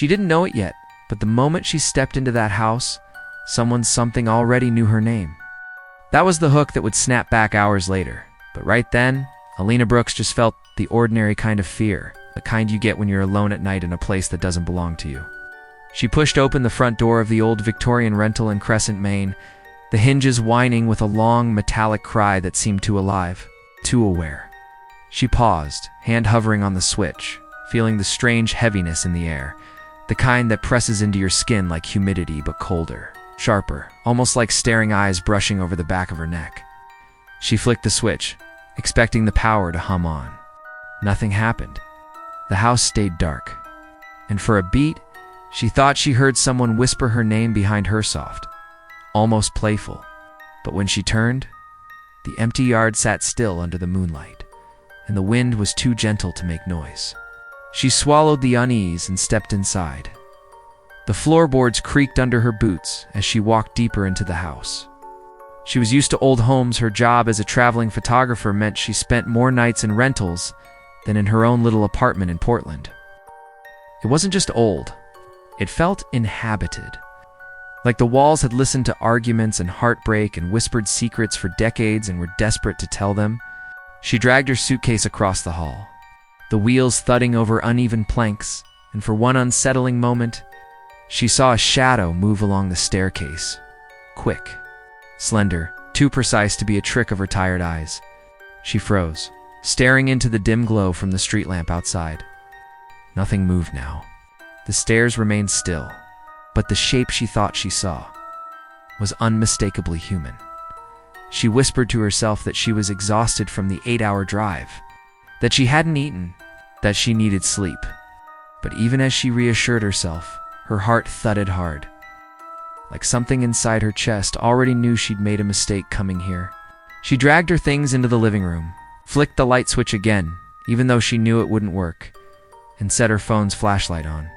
She didn't know it yet, but the moment she stepped into that house, something already knew her name. That was the hook that would snap back hours later. But right then, Alina Brooks just felt the ordinary kind of fear, the kind you get when you're alone at night in a place that doesn't belong to you. She pushed open the front door of the old Victorian rental in Crescent, Maine, the hinges whining with a long, metallic cry that seemed too alive, too aware. She paused, hand hovering on the switch, feeling the strange heaviness in the air, the kind that presses into your skin like humidity but colder, sharper, almost like staring eyes brushing over the back of her neck. She flicked the switch, expecting the power to hum on. Nothing happened. The house stayed dark, and for a beat, she thought she heard someone whisper her name behind her soft, almost playful. But when she turned, the empty yard sat still under the moonlight, and the wind was too gentle to make noise. She swallowed the unease and stepped inside. The floorboards creaked under her boots as she walked deeper into the house. She was used to old homes. Her job as a traveling photographer meant she spent more nights in rentals than in her own little apartment in Portland. It wasn't just old. It felt inhabited. Like the walls had listened to arguments and heartbreak and whispered secrets for decades and were desperate to tell them. She dragged her suitcase across the hall, the wheels thudding over uneven planks, and for one unsettling moment, she saw a shadow move along the staircase. Quick, slender, too precise to be a trick of her tired eyes. She froze, staring into the dim glow from the street lamp outside. Nothing moved now. The stairs remained still, but the shape she thought she saw was unmistakably human. She whispered to herself that she was exhausted from the 8-hour drive, that she hadn't eaten, that she needed sleep. But even as she reassured herself, her heart thudded hard. Like something inside her chest already knew she'd made a mistake coming here. She dragged her things into the living room, flicked the light switch again, even though she knew it wouldn't work, and set her phone's flashlight on.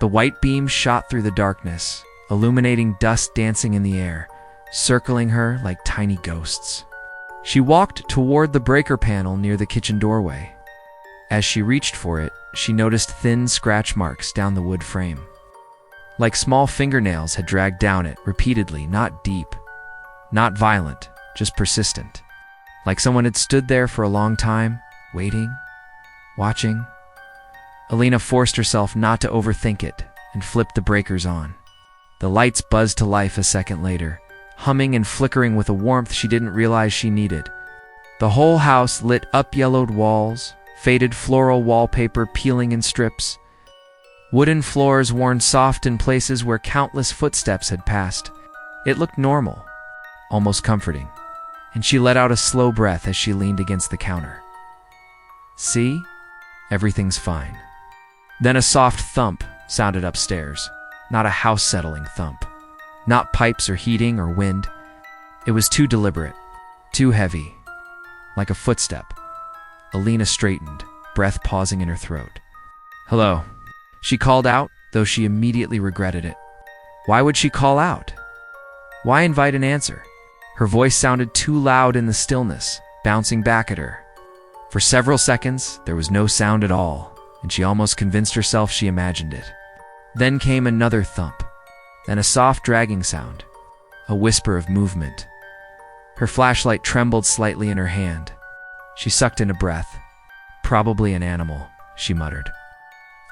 The white beam shot through the darkness, illuminating dust dancing in the air, circling her like tiny ghosts. She walked toward the breaker panel near the kitchen doorway. As she reached for it, she noticed thin scratch marks down the wood frame. Like small fingernails had dragged down it repeatedly, not deep, not violent, just persistent. Like someone had stood there for a long time, waiting, watching. Alina forced herself not to overthink it and flipped the breakers on. The lights buzzed to life a second later, humming and flickering with a warmth she didn't realize she needed. The whole house lit up, yellowed walls, faded floral wallpaper peeling in strips, wooden floors worn soft in places where countless footsteps had passed. It looked normal, almost comforting, and she let out a slow breath as she leaned against the counter. See? Everything's fine. Then a soft thump sounded upstairs, not a house-settling thump. Not pipes or heating or wind. It was too deliberate, too heavy, like a footstep. Alina straightened, breath pausing in her throat. "Hello," she called out, though she immediately regretted it. Why would she call out? Why invite an answer? Her voice sounded too loud in the stillness, bouncing back at her. For several seconds, there was no sound at all, and she almost convinced herself she imagined it. Then came another thump, then a soft dragging sound, a whisper of movement. Her flashlight trembled slightly in her hand. She sucked in a breath. Probably an animal, she muttered.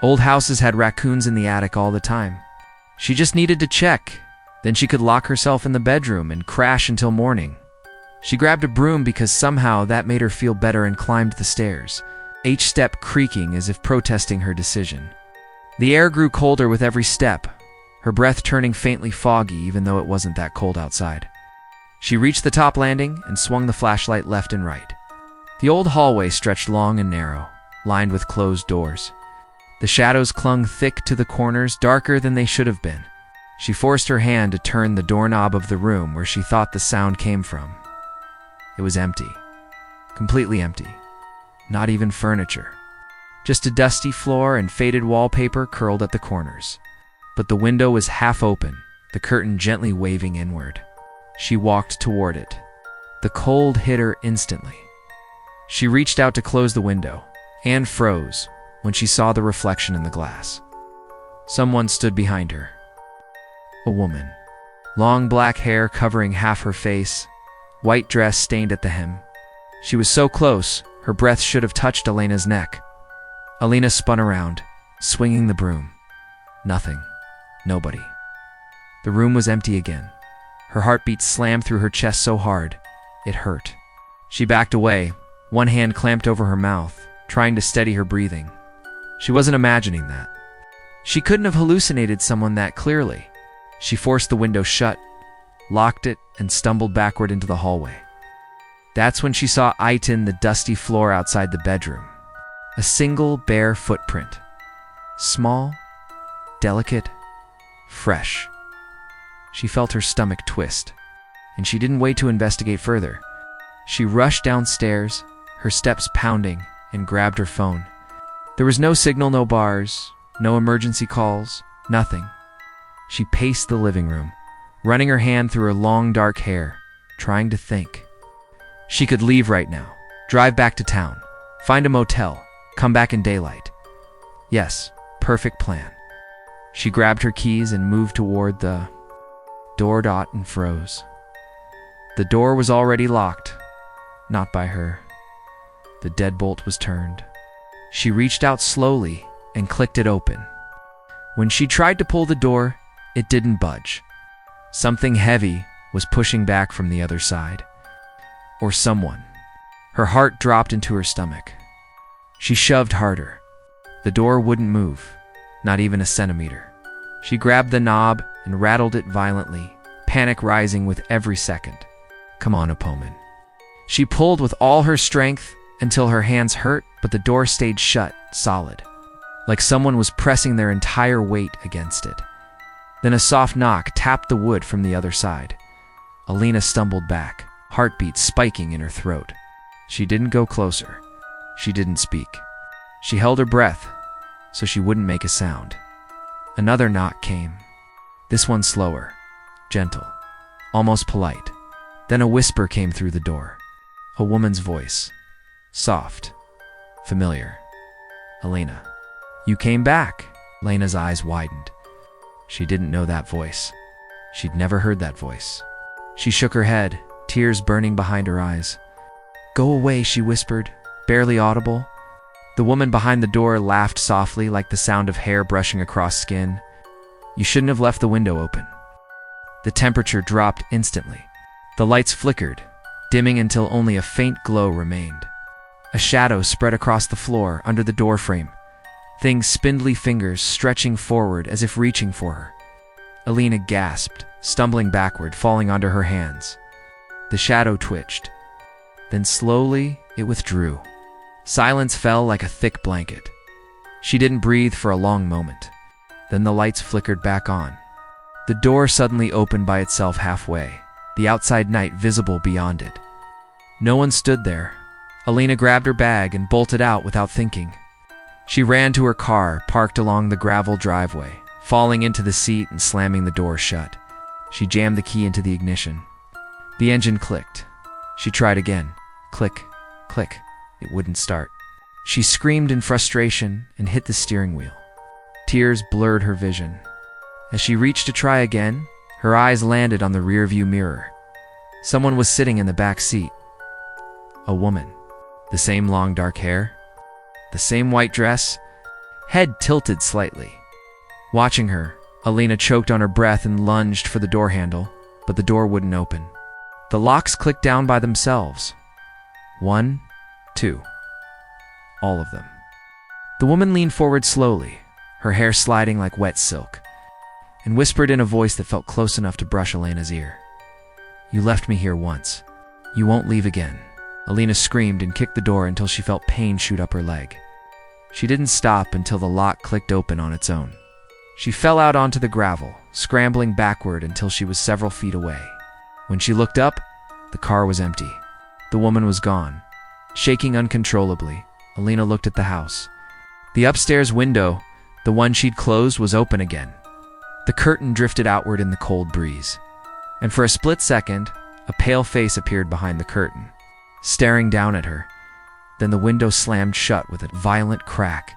Old houses had raccoons in the attic all the time. She just needed to check. Then she could lock herself in the bedroom and crash until morning. She grabbed a broom because somehow that made her feel better and climbed the stairs, each step creaking as if protesting her decision. The air grew colder with every step, her breath turning faintly foggy even though it wasn't that cold outside. She reached the top landing and swung the flashlight left and right. The old hallway stretched long and narrow, lined with closed doors. The shadows clung thick to the corners, darker than they should have been. She forced her hand to turn the doorknob of the room where she thought the sound came from. It was empty. Completely empty. Not even furniture. Just a dusty floor and faded wallpaper curled at the corners. But the window was half open, the curtain gently waving inward. She walked toward it. The cold hit her instantly. She reached out to close the window, and froze when she saw the reflection in the glass. Someone stood behind her. A woman. Long black hair covering half her face, white dress stained at the hem. She was so close, her breath should have touched Elena's neck. Elena spun around, swinging the broom. Nothing. Nobody. The room was empty again. Her heartbeat slammed through her chest so hard, it hurt. She backed away, one hand clamped over her mouth, trying to steady her breathing. She wasn't imagining that. She couldn't have hallucinated someone that clearly. She forced the window shut, locked it, and stumbled backward into the hallway. That's when she saw Aitin, the dusty floor outside the bedroom. A single bare footprint. Small, delicate, fresh. She felt her stomach twist, and she didn't wait to investigate further. She rushed downstairs, her steps pounding, and grabbed her phone. There was no signal, no bars, no emergency calls, nothing. She paced the living room, running her hand through her long dark hair, trying to think. She could leave right now, drive back to town, find a motel, come back in daylight. Yes, perfect plan. She grabbed her keys and moved toward the door and froze. The door was already locked, not by her. The deadbolt was turned. She reached out slowly and clicked it open. When she tried to pull the door, it didn't budge. Something heavy was pushing back from the other side. Or someone. Her heart dropped into her stomach. She shoved harder. The door wouldn't move, not even a centimeter. She grabbed the knob and rattled it violently, panic rising with every second. Come on, Opoman. She pulled with all her strength until her hands hurt, but the door stayed shut, solid, like someone was pressing their entire weight against it. Then a soft knock tapped the wood from the other side. Elena stumbled back, heartbeat spiking in her throat. She didn't go closer. She didn't speak. She held her breath so she wouldn't make a sound. Another knock came. This one slower, gentle, almost polite. Then a whisper came through the door. A woman's voice. Soft. Familiar. Elena. You came back. Lena's eyes widened. She didn't know that voice. She'd never heard that voice. She shook her head, tears burning behind her eyes. Go away, she whispered, barely audible. The woman behind the door laughed softly, like the sound of hair brushing across skin. You shouldn't have left the window open. The temperature dropped instantly. The lights flickered, dimming until only a faint glow remained. A shadow spread across the floor under the doorframe, things spindly fingers stretching forward as if reaching for her. Elena gasped, stumbling backward, falling onto her hands. The shadow twitched. Then slowly, it withdrew. Silence fell like a thick blanket. She didn't breathe for a long moment. Then the lights flickered back on. The door suddenly opened by itself halfway, the outside night visible beyond it. No one stood there. Elena grabbed her bag and bolted out without thinking. She ran to her car, parked along the gravel driveway, falling into the seat and slamming the door shut. She jammed the key into the ignition. The engine clicked. She tried again. Click, click. It wouldn't start. She screamed in frustration and hit the steering wheel. Tears blurred her vision. As she reached to try again, her eyes landed on the rearview mirror. Someone was sitting in the back seat. A woman. The same long dark hair. The same white dress. Head tilted slightly. Watching her, Elena choked on her breath and lunged for the door handle, but the door wouldn't open. The locks clicked down by themselves. 1, 2. All of them. The woman leaned forward slowly, her hair sliding like wet silk, and whispered in a voice that felt close enough to brush Elena's ear. You left me here once. You won't leave again. Elena screamed and kicked the door until she felt pain shoot up her leg. She didn't stop until the lock clicked open on its own. She fell out onto the gravel, scrambling backward until she was several feet away. When she looked up, the car was empty. The woman was gone. Shaking uncontrollably, Elena looked at the house. The upstairs window, the one she'd closed, was open again. The curtain drifted outward in the cold breeze. And for a split second, a pale face appeared behind the curtain, staring down at her. Then the window slammed shut with a violent crack,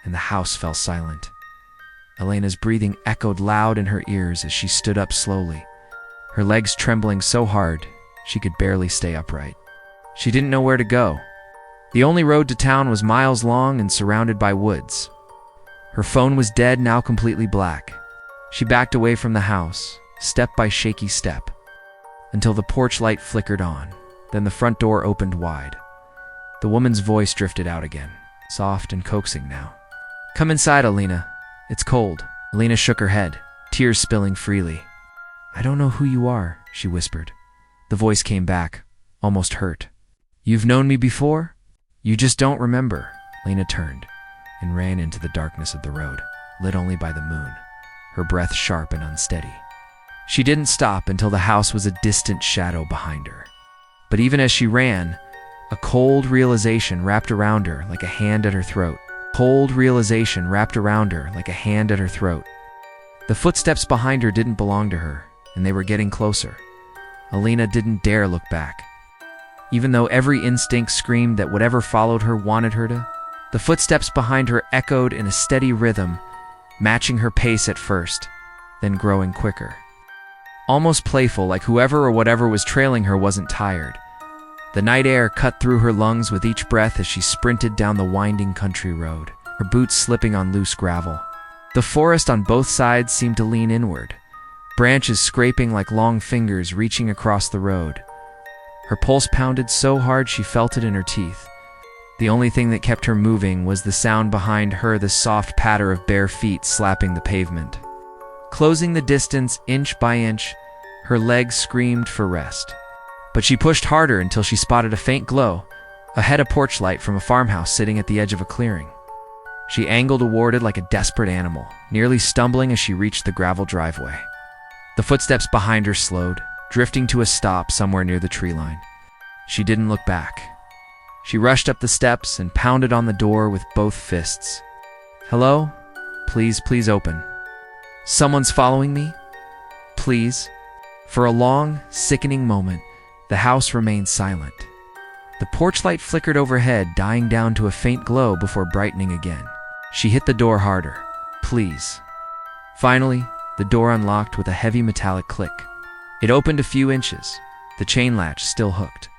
and the house fell silent. Elena's breathing echoed loud in her ears as she stood up slowly, her legs trembling so hard she could barely stay upright. She didn't know where to go. The only road to town was miles long and surrounded by woods. Her phone was dead, now completely black. She backed away from the house, step by shaky step, until the porch light flickered on. Then the front door opened wide. The woman's voice drifted out again, soft and coaxing now. "Come inside, Alina. It's cold." Alina shook her head, tears spilling freely. "I don't know who you are," she whispered. The voice came back, almost hurt. "You've known me before? You just don't remember." Alina turned and ran into the darkness of the road, lit only by the moon, her breath sharp and unsteady. She didn't stop until the house was a distant shadow behind her. But even as she ran, a cold realization wrapped around her like a hand at her throat. Cold realization wrapped around her like a hand at her throat. The footsteps behind her didn't belong to her, and they were getting closer. Alina didn't dare look back. Even though every instinct screamed that whatever followed her wanted her to, the footsteps behind her echoed in a steady rhythm, matching her pace at first, then growing quicker. Almost playful, like whoever or whatever was trailing her wasn't tired. The night air cut through her lungs with each breath as she sprinted down the winding country road, her boots slipping on loose gravel. The forest on both sides seemed to lean inward, branches scraping like long fingers reaching across the road. Her pulse pounded so hard she felt it in her teeth. The only thing that kept her moving was the sound behind her, the soft patter of bare feet slapping the pavement. Closing the distance inch by inch, her legs screamed for rest. But she pushed harder until she spotted a faint glow, ahead of porch light from a farmhouse sitting at the edge of a clearing. She angled toward it like a desperate animal, nearly stumbling as she reached the gravel driveway. The footsteps behind her slowed, drifting to a stop somewhere near the tree line. She didn't look back. She rushed up the steps and pounded on the door with both fists. "Hello? Please open. Someone's following me? Please." For a long, sickening moment, the house remained silent. The porch light flickered overhead, dying down to a faint glow before brightening again. She hit the door harder. "Please." Finally, the door unlocked with a heavy metallic click. It opened a few inches, the chain latch still hooked.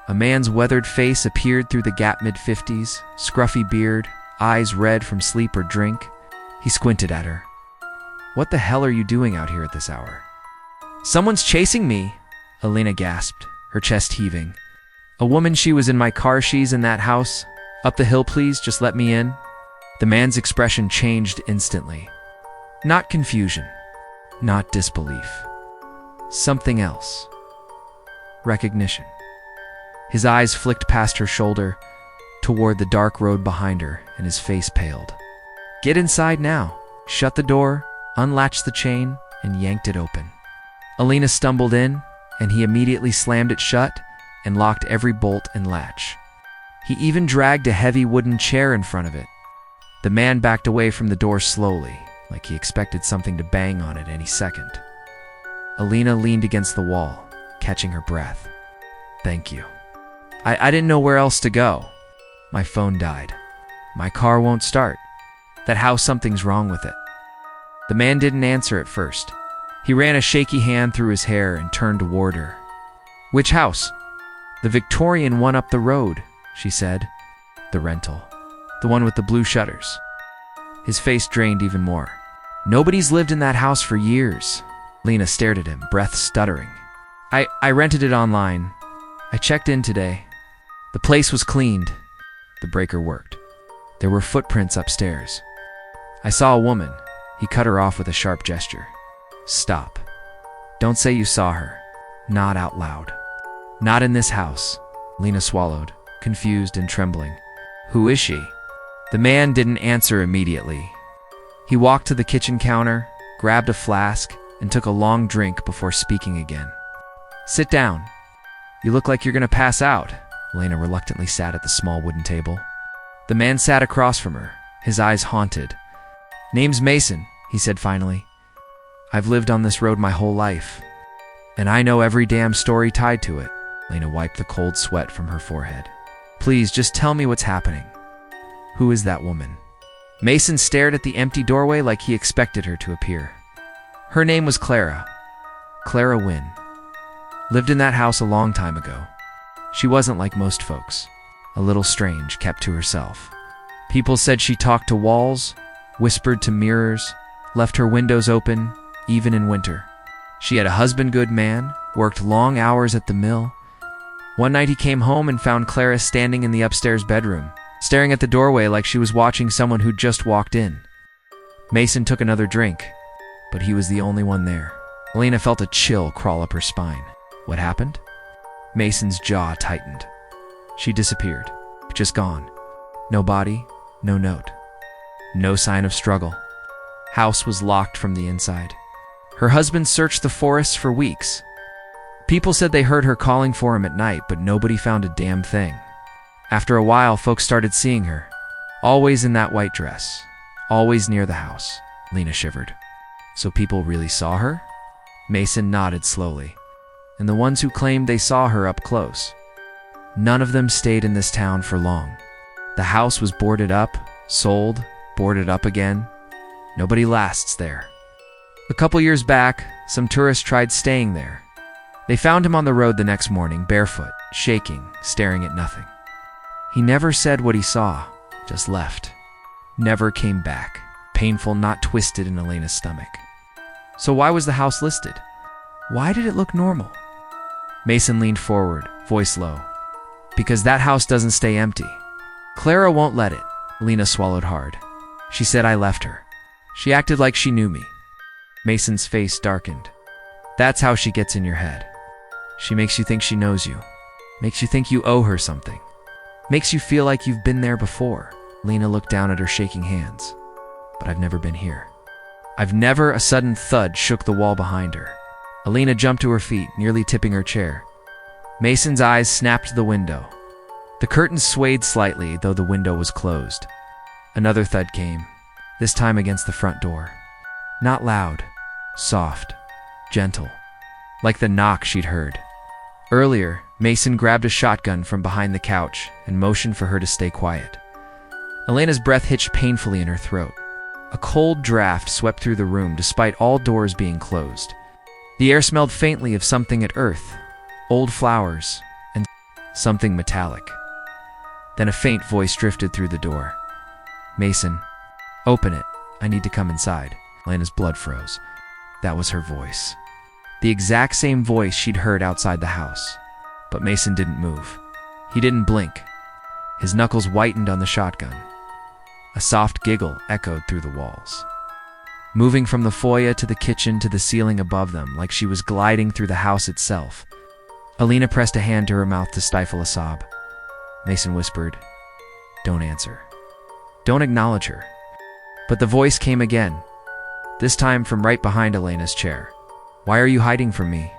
A man's weathered face appeared through the gap, mid-50s, scruffy beard, eyes red from sleep or drink. He squinted at her. "What the hell are you doing out here at this hour?" "Someone's chasing me," Alina gasped, her chest heaving. "A woman, she was in my car. She's in that house. Up the hill, please, just let me in." The man's expression changed instantly. Not confusion, not disbelief. Something else. Recognition. His eyes flicked past her shoulder, toward the dark road behind her, and his face paled. "Get inside now." Shut the door, unlatched the chain, and yanked it open. Alina stumbled in, and he immediately slammed it shut and locked every bolt and latch. He even dragged a heavy wooden chair in front of it. The man backed away from the door slowly, like he expected something to bang on it any second. Alina leaned against the wall, catching her breath. "Thank you. I didn't know where else to go. My phone died. My car won't start. That house, something's wrong with it." The man didn't answer at first. He ran a shaky hand through his hair and turned toward her. "Which house?" "The Victorian one up the road," she said. "The rental. The one with the blue shutters." His face drained even more. "Nobody's lived in that house for years." Lena stared at him, breath stuttering. I rented it online. I checked in today. The place was cleaned. The breaker worked. There were footprints upstairs. I saw a woman." He cut her off with a sharp gesture. "Stop. Don't say you saw her. Not out loud. Not in this house." Lena swallowed, confused and trembling. "Who is she?" The man didn't answer immediately. He walked to the kitchen counter, grabbed a flask, and took a long drink before speaking again. "Sit down. You look like you're gonna pass out." Lena reluctantly sat at the small wooden table. The man sat across from her, his eyes haunted. "Name's Mason," he said finally. "I've lived on this road my whole life, and I know every damn story tied to it." Lena wiped the cold sweat from her forehead. "Please, just tell me what's happening. Who is that woman?" Mason stared at the empty doorway like he expected her to appear. Her name was Clara. Clara Wynne. Lived in that house a long time ago. She wasn't like most folks. A little strange, kept to herself. People said she talked to walls, whispered to mirrors, left her windows open, even in winter. She had a husband, good man, worked long hours at the mill. One night he came home and found Clara standing in the upstairs bedroom, staring at the doorway like she was watching someone who'd just walked in. Mason took another drink, but he was the only one there. Alina felt a chill crawl up her spine. What happened? Mason's jaw tightened. She disappeared, just gone. No body, no note. No sign of struggle. House was locked from the inside. Her husband searched the forests for weeks. People said they heard her calling for him at night, but nobody found a damn thing. After a while, folks started seeing her. Always in that white dress. Always near the house. Lena shivered. So people really saw her? Mason nodded slowly. And the ones who claimed they saw her up close. None of them stayed in this town for long. The house was boarded up, sold, boarded up again. Nobody lasts there. A couple years back, some tourists tried staying there. They found him on the road the next morning, barefoot, shaking, staring at nothing. He never said what he saw, just left. Never came back, painful, not twisted in Elena's stomach. So why was the house listed? Why did it look normal? Mason leaned forward, voice low. Because that house doesn't stay empty. Clara won't let it. Lena swallowed hard. She said I left her. She acted like she knew me. Mason's face darkened. That's how she gets in your head. She makes you think she knows you. Makes you think you owe her something. Makes you feel like you've been there before. Lena looked down at her shaking hands. But I've never been here. I've never. A sudden thud shook the wall behind her. Alina jumped to her feet, nearly tipping her chair. Mason's eyes snapped to the window. The curtains swayed slightly, though the window was closed. Another thud came, this time against the front door. Not loud, soft, gentle, like the knock she'd heard. Earlier, Mason grabbed a shotgun from behind the couch and motioned for her to stay quiet. Elena's breath hitched painfully in her throat. A cold draft swept through the room despite all doors being closed. The air smelled faintly of something at earth, old flowers, and something metallic. Then a faint voice drifted through the door. Mason, open it. I need to come inside. Elena's blood froze. That was her voice. The exact same voice she'd heard outside the house. But Mason didn't move. He didn't blink. His knuckles whitened on the shotgun. A soft giggle echoed through the walls. Moving from the foyer to the kitchen to the ceiling above them like she was gliding through the house itself. Alina pressed a hand to her mouth to stifle a sob. Mason whispered, "Don't answer. Don't acknowledge her." But the voice came again, this time from right behind Elena's chair. "Why are you hiding from me?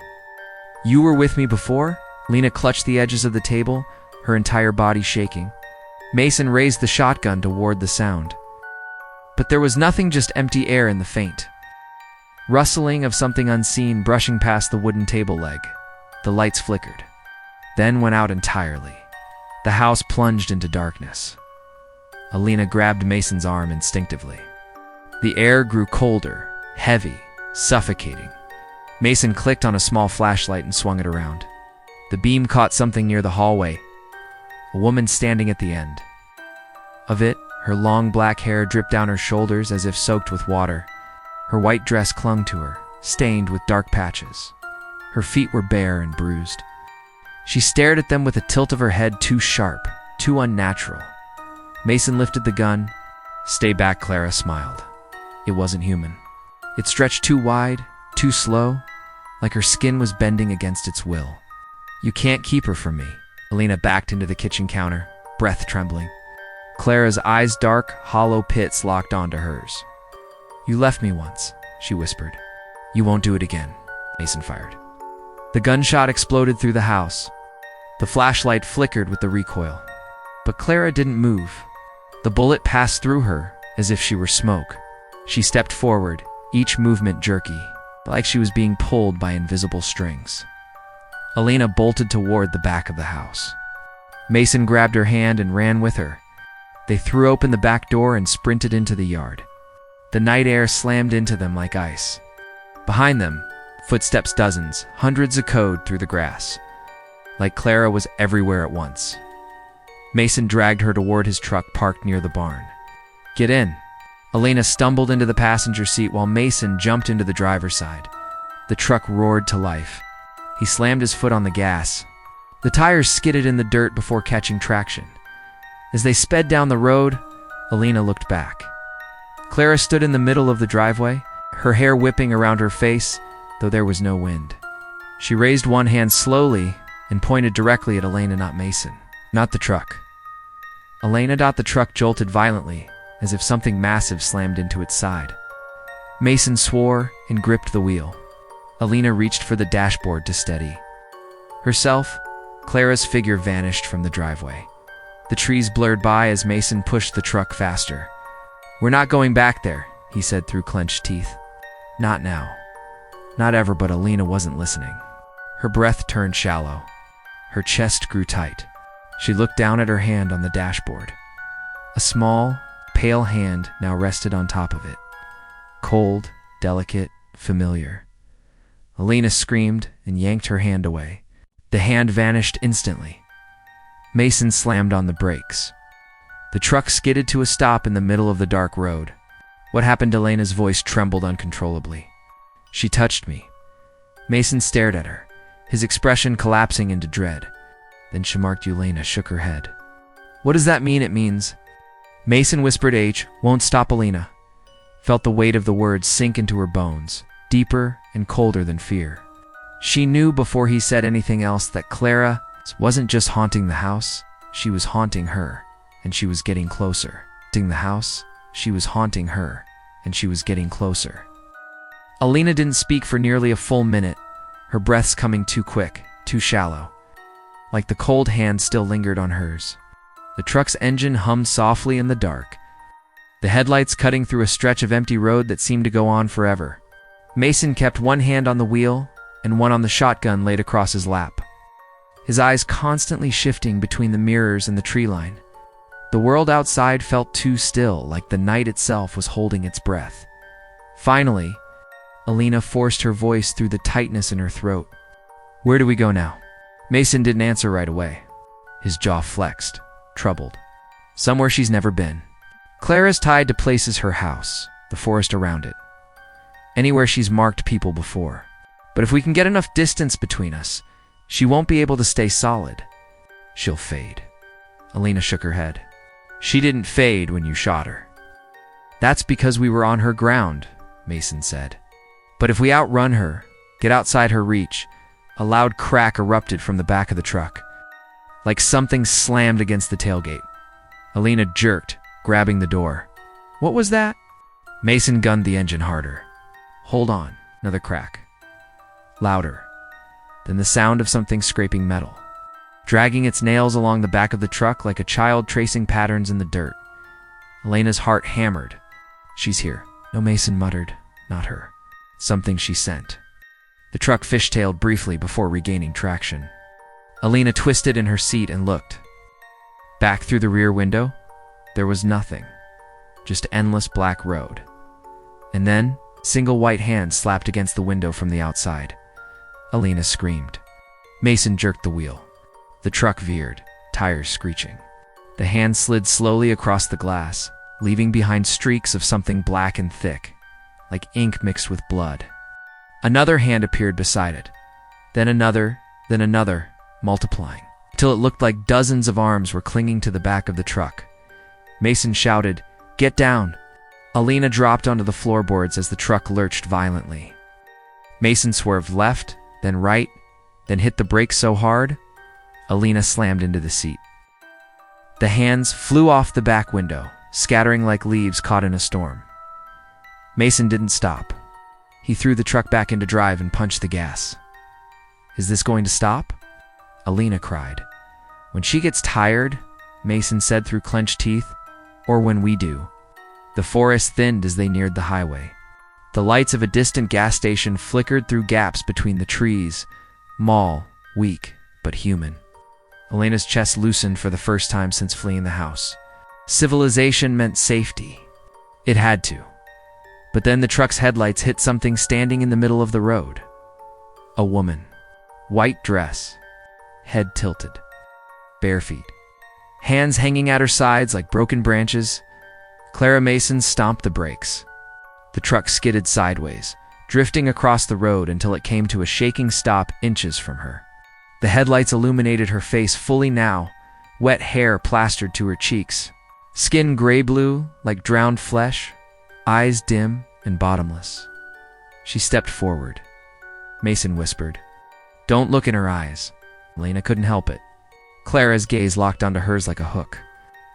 You were with me before?" Lena clutched the edges of the table, her entire body shaking. Mason raised the shotgun to ward the sound. But there was nothing, just empty air in the faint rustling of something unseen brushing past the wooden table leg. The lights flickered, then went out entirely. The house plunged into darkness. Alina grabbed Mason's arm instinctively. The air grew colder, heavy, suffocating. Mason clicked on a small flashlight and swung it around. The beam caught something near the hallway, a woman standing at the end of it. Her long black hair dripped down her shoulders as if soaked with water. Her white dress clung to her, stained with dark patches. Her feet were bare and bruised. She stared at them with a tilt of her head too sharp, too unnatural. Mason lifted the gun. "Stay back," Clara smiled. It wasn't human. It stretched too wide, too slow, like her skin was bending against its will. "You can't keep her from me." Alina backed into the kitchen counter, breath trembling. Clara's eyes, dark, hollow pits locked onto hers. "You left me once," she whispered. "You won't do it again." Mason fired. The gunshot exploded through the house. The flashlight flickered with the recoil. But Clara didn't move. The bullet passed through her as if she were smoke. She stepped forward, each movement jerky, like she was being pulled by invisible strings. Alina bolted toward the back of the house. Mason grabbed her hand and ran with her. They threw open the back door and sprinted into the yard. The night air slammed into them like ice. Behind them, footsteps dozens, hundreds echoed through the grass. Like Clara was everywhere at once. Mason dragged her toward his truck parked near the barn. "Get in." Elena stumbled into the passenger seat while Mason jumped into the driver's side. The truck roared to life. He slammed his foot on the gas. The tires skidded in the dirt before catching traction. As they sped down the road, Elena looked back. Clara stood in the middle of the driveway, her hair whipping around her face, though there was no wind. She raised one hand slowly and pointed directly at Elena, not Mason. Not the truck. Elena. The truck jolted violently, as if something massive slammed into its side. Mason swore and gripped the wheel. Elena reached for the dashboard to steady. Herself, Clara's figure vanished from the driveway. The trees blurred by as Mason pushed the truck faster. "We're not going back there," he said through clenched teeth. "Not now. Not ever," but Elena wasn't listening. Her breath turned shallow. Her chest grew tight. She looked down at her hand on the dashboard. A small, pale hand now rested on top of it. Cold, delicate, familiar. Elena screamed and yanked her hand away. The hand vanished instantly. Mason slammed on the brakes. The truck skidded to a stop in the middle of the dark road. "What happened?" Elena's voice trembled uncontrollably. "She touched me." Mason stared at her, his expression collapsing into dread. Then she marked. Elena shook her head. "What does that mean?" "It means..." Mason whispered. "H won't stop." Elena felt the weight of the words sink into her bones, deeper and colder than fear. She knew before he said anything else that Clara wasn't just haunting the house, she was haunting her, and she was getting closer. Haunting the house, she was haunting her, and she was getting closer. Elena didn't speak for nearly a full minute, her breaths coming too quick, too shallow. Like the cold hand still lingered on hers. The truck's engine hummed softly in the dark, the headlights cutting through a stretch of empty road that seemed to go on forever. Mason kept one hand on the wheel and one on the shotgun laid across his lap, his eyes constantly shifting between the mirrors and the tree line. The world outside felt too still, like the night itself was holding its breath. Finally, Elena forced her voice through the tightness in her throat. "Where do we go now?" Mason didn't answer right away. His jaw flexed, troubled. "Somewhere she's never been. Clara's tied to places: her house, the forest around it. Anywhere she's marked people before. But if we can get enough distance between us, she won't be able to stay solid. She'll fade." Elena shook her head. "She didn't fade when you shot her." "That's because we were on her ground," Mason said. "But if we outrun her, get outside her reach..." A loud crack erupted from the back of the truck, like something slammed against the tailgate. Elena jerked, grabbing the door. "What was that?" Mason gunned the engine harder. "Hold on." Another crack. Louder. Then the sound of something scraping metal, dragging its nails along the back of the truck like a child tracing patterns in the dirt. Elena's heart hammered. "She's here." "No," Mason muttered. "Not her. Something she sent." The truck fishtailed briefly before regaining traction. Elena twisted in her seat and looked. Back through the rear window, there was nothing. Just endless black road. And then, a single white hand slapped against the window from the outside. Elena screamed. Mason jerked the wheel. The truck veered, tires screeching. The hand slid slowly across the glass, leaving behind streaks of something black and thick, like ink mixed with blood. Another hand appeared beside it, then another, multiplying, till it looked like dozens of arms were clinging to the back of the truck. Mason shouted, "Get down!" Elena dropped onto the floorboards as the truck lurched violently. Mason swerved left, then right, then hit the brakes so hard, Elena slammed into the seat. The hands flew off the back window, scattering like leaves caught in a storm. Mason didn't stop. He threw the truck back into drive and punched the gas. "Is this going to stop?" Elena cried. "When she gets tired," Mason said through clenched teeth, "or when we do." The forest thinned as they neared the highway. The lights of a distant gas station flickered through gaps between the trees, small, weak, but human. Elena's chest loosened for the first time since fleeing the house. Civilization meant safety. It had to. But then the truck's headlights hit something standing in the middle of the road. A woman. White dress. Head tilted. Bare feet. Hands hanging at her sides like broken branches. Clara Mason stomped the brakes. The truck skidded sideways, drifting across the road until it came to a shaking stop inches from her. The headlights illuminated her face fully now, wet hair plastered to her cheeks, skin gray-blue like drowned flesh, eyes dim and bottomless. She stepped forward. Mason whispered, "Don't look in her eyes." Elena couldn't help it. Clara's gaze locked onto hers like a hook.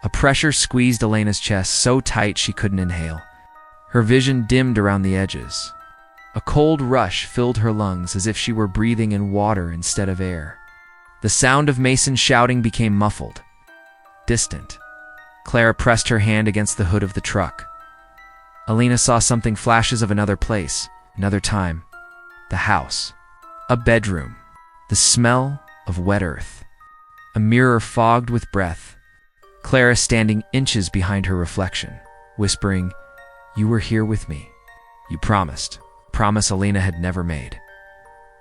A pressure squeezed Elena's chest so tight she couldn't inhale. Her vision dimmed around the edges. A cold rush filled her lungs as if she were breathing in water instead of air. The sound of Mason shouting became muffled, distant. Clara pressed her hand against the hood of the truck. Elena saw something, flashes of another place, another time. The house. A bedroom. The smell of wet earth. A mirror fogged with breath. Clara standing inches behind her reflection, whispering, "You were here with me. You promised." Promise Elena had never made.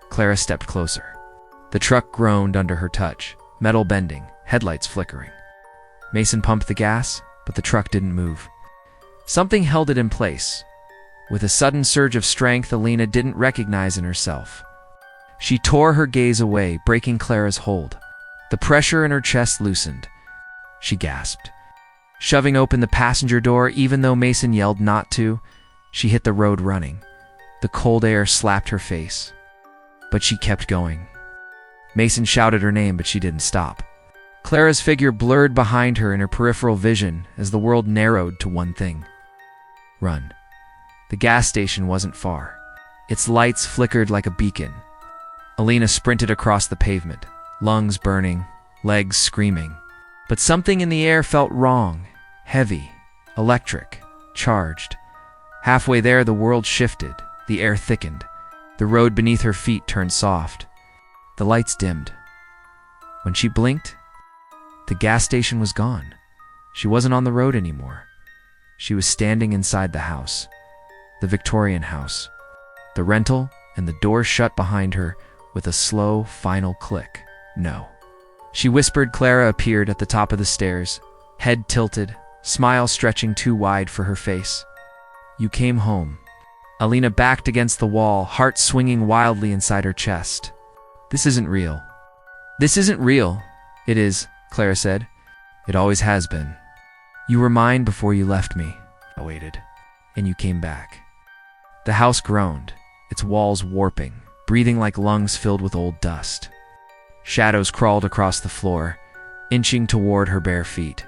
Clara stepped closer. The truck groaned under her touch, metal bending, headlights flickering. Mason pumped the gas, but the truck didn't move. Something held it in place. With a sudden surge of strength Elena didn't recognize in herself. She tore her gaze away, breaking Clara's hold. The pressure in her chest loosened. She gasped. Shoving open the passenger door, even though Mason yelled not to, she hit the road running. The cold air slapped her face. But she kept going. Mason shouted her name, but she didn't stop. Clara's figure blurred behind her in her peripheral vision as the world narrowed to one thing. Run. The gas station wasn't far. Its lights flickered like a beacon. Elena sprinted across the pavement, lungs burning, legs screaming. But something in the air felt wrong, heavy, electric, charged. Halfway there, the world shifted. The air thickened. The road beneath her feet turned soft. The lights dimmed. When she blinked, the gas station was gone. She wasn't on the road anymore. She was standing inside the house. The Victorian house. The rental and the door shut behind her with a slow, final click. No. She whispered. Clara appeared at the top of the stairs, head tilted, smile stretching too wide for her face. "You came home." Elena backed against the wall, heart swinging wildly inside her chest. "This isn't real." "This isn't real." "It is," Clara said. "It always has been. You were mine before you left me." I waited. "And you came back." The house groaned, its walls warping, breathing like lungs filled with old dust. Shadows crawled across the floor, inching toward her bare feet.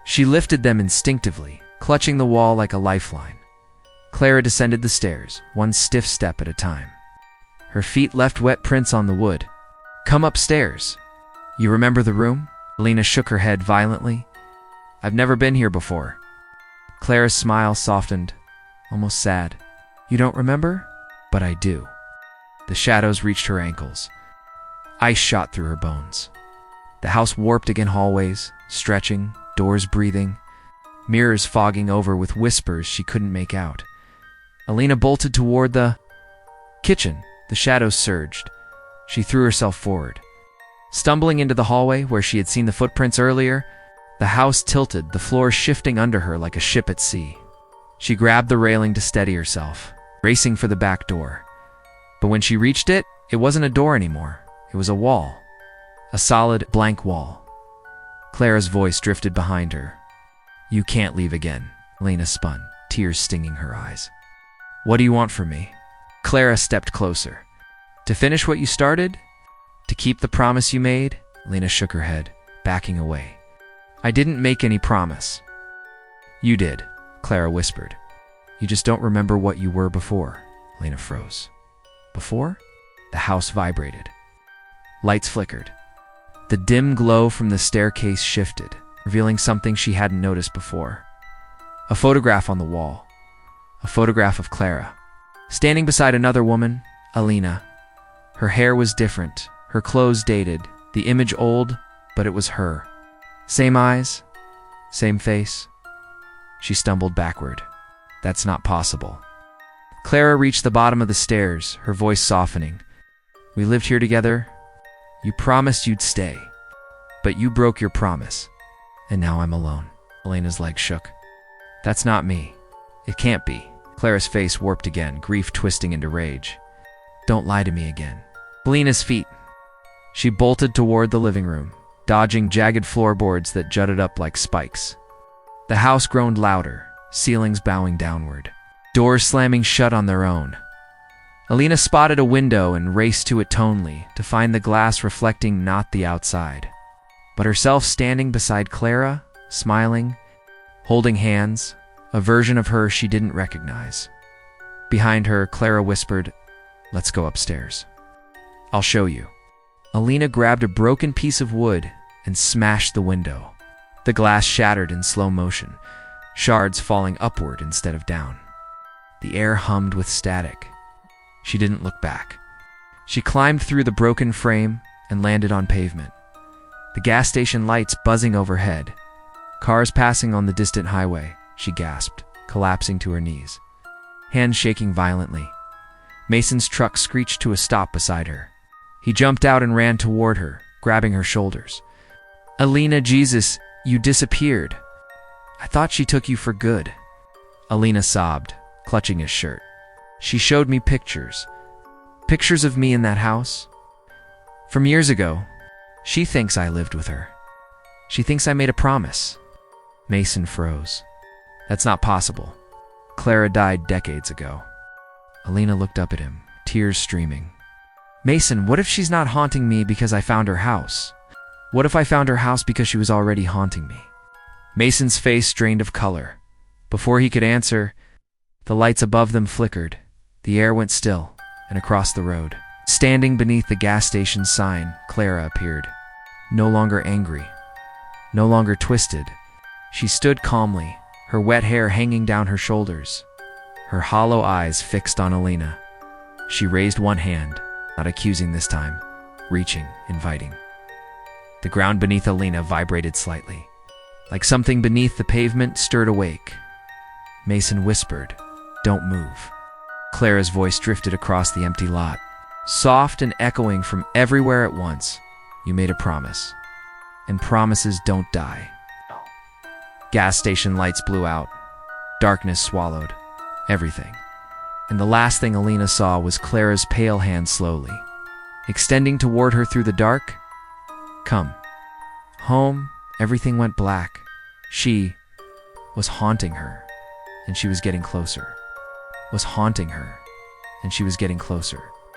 She lifted them instinctively, clutching the wall like a lifeline. Clara descended the stairs, one stiff step at a time. Her feet left wet prints on the wood. "Come upstairs." "You remember the room?" Elena shook her head violently. "I've never been here before." Clara's smile softened, almost sad. "You don't remember?" "But I do." The shadows reached her ankles. Ice shot through her bones. The house warped again, hallways, stretching, doors breathing, mirrors fogging over with whispers she couldn't make out. Elena bolted toward the kitchen. The shadows surged. She threw herself forward. Stumbling into the hallway where she had seen the footprints earlier, the house tilted, the floor shifting under her like a ship at sea. She grabbed the railing to steady herself, racing for the back door. But when she reached it, it wasn't a door anymore. It was a wall. A solid, blank wall. Clara's voice drifted behind her. "You can't leave again." Elena spun, tears stinging her eyes. "What do you want from me?" Clara stepped closer. "To finish what you started? To keep the promise you made?" Elena shook her head, backing away. "I didn't make any promise." "You did," Clara whispered. "You just don't remember what you were before." Elena froze. "Before?" The house vibrated. Lights flickered. The dim glow from the staircase shifted, revealing something she hadn't noticed before. A photograph on the wall. A photograph of Clara, standing beside another woman, Elena. Her hair was different, her clothes dated, the image old, but it was her. Same eyes, Same face? She stumbled backward. That's not possible. Clara reached the bottom of the stairs, her voice softening. We lived here together. You promised you'd stay. But you broke your promise. And now I'm alone. Elena's legs shook. That's not me. It can't be. Clara's face warped again, grief twisting into rage. Don't lie to me again. Elena's feet. She bolted toward the living room, dodging jagged floorboards that jutted up like spikes. The house groaned louder, ceilings bowing downward, doors slamming shut on their own. Elena spotted a window and raced to it tonely to find the glass reflecting not the outside, but herself standing beside Clara, smiling, holding hands, a version of her she didn't recognize. Behind her, Clara whispered, "Let's go upstairs. I'll show you." Elena grabbed a broken piece of wood and smashed the window. The glass shattered in slow motion, shards falling upward instead of down. The air hummed with static. She didn't look back. She climbed through the broken frame and landed on pavement. The gas station lights buzzing overhead. Cars passing on the distant highway, she gasped, collapsing to her knees. Hands shaking violently. Mason's truck screeched to a stop beside her. He jumped out and ran toward her, grabbing her shoulders. Elena, Jesus, you disappeared. I thought she took you for good. Elena sobbed, clutching his shirt. She showed me pictures. Pictures of me in that house. From years ago. She thinks I lived with her. She thinks I made a promise. Mason froze. That's not possible. Clara died decades ago. Elena looked up at him, tears streaming. Mason, what if she's not haunting me because I found her house? What if I found her house because she was already haunting me? Mason's face drained of color. Before he could answer, the lights above them flickered. The air went still, and across the road, standing beneath the gas station sign, Clara appeared. No longer angry, no longer twisted. She stood calmly, her wet hair hanging down her shoulders, her hollow eyes fixed on Elena. She raised one hand, not accusing this time, reaching, inviting. The ground beneath Elena vibrated slightly, like something beneath the pavement stirred awake. Mason whispered, "Don't move." Clara's voice drifted across the empty lot, soft and echoing from everywhere at once. You made a promise, and promises don't die. Gas station lights blew out. Darkness swallowed everything. And the last thing Elena saw was Clara's pale hand slowly, extending toward her through the dark. Come. Home, everything went black. She was haunting her, and she was getting closer. Was haunting her, and she was getting closer.